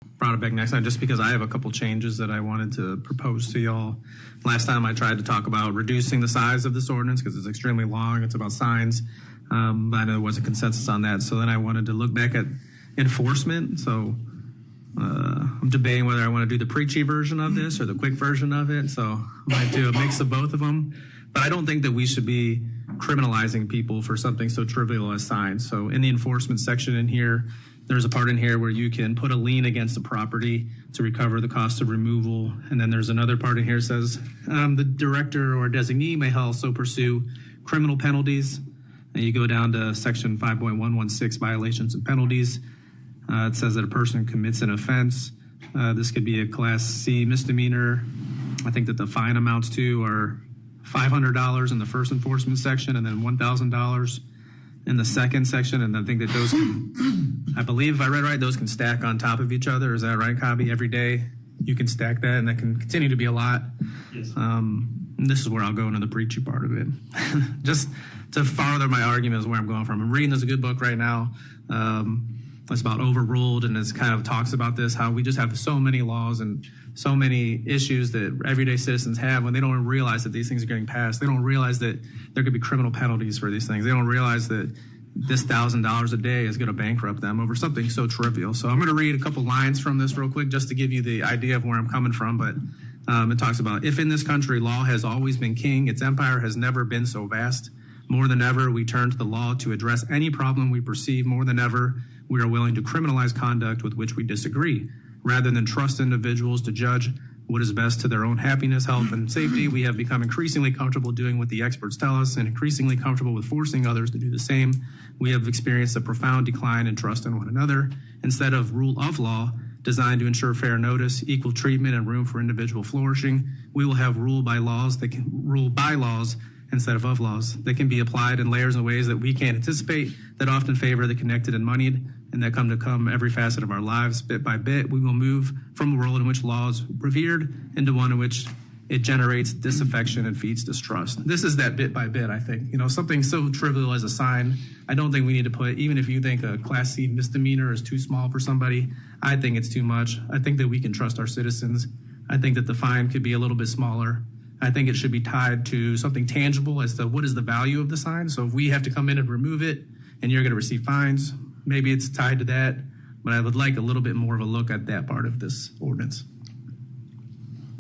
brought it back next time just because I have a couple changes that I wanted to propose to y'all. Last time I tried to talk about reducing the size of this ordinance because it's extremely long. It's about signs. I know there was a consensus on that. So then I wanted to look back at enforcement. So I'm debating whether I want to do the preachy version of this or the quick version of it. So I might do a mix of both of them. But I don't think that we should be criminalizing people for something so trivial as signs. So in the enforcement section in here, there's a part in here where you can put a lien against the property to recover the cost of removal. And then there's another part in here that says the director or designee may also pursue criminal penalties. And you go down to section 5.116, violations and penalties. It says that a person commits an offense. This could be a class C misdemeanor. I think that the fine amounts to are $500 in the first enforcement section and then $1,000 in the second section. And I think that those can, I believe if I read right, those can stack on top of each other. Is that right, Cobby? Every day you can stack that and that can continue to be a lot. Yes. And this is where I'll go into the preachy part of it. Just to further my argument is where I'm going from. I'm reading this good book right now. It's about overruled, and it kind of talks about this, how we just have so many laws and so many issues that everyday citizens have when they don't realize that these things are getting passed. They don't realize that there could be criminal penalties for these things. They don't realize that this $1,000 a day is going to bankrupt them over something so trivial. So I'm going to read a couple lines from this real quick just to give you the idea of where I'm coming from. But it talks about, if in this country law has always been king, its empire has never been so vast. More than ever, we turn to the law to address any problem we perceive. More than ever, we are willing to criminalize conduct with which we disagree. Rather than trust individuals to judge what is best to their own happiness, health, and safety, we have become increasingly comfortable doing what the experts tell us and increasingly comfortable with forcing others to do the same. We have experienced a profound decline in trust in one another. Instead of rule of law designed to ensure fair notice, equal treatment, and room for individual flourishing, we will have rule by laws instead of laws that can be applied in layers and ways that we can't anticipate, that often favor the connected and moneyed, and that come every facet of our lives. Bit by bit, we will move from a world in which law is revered into one in which it generates disaffection and feeds distrust. This is that bit by bit, I think. You know, something so trivial as a sign, I don't think we need to put, even if you think a Class C misdemeanor is too small for somebody, I think it's too much. I think that we can trust our citizens. I think that the fine could be a little bit smaller. I think it should be tied to something tangible as to what is the value of the sign. So if we have to come in and remove it and you're going to receive fines, maybe it's tied to that. But I would like a little bit more of a look at that part of this ordinance.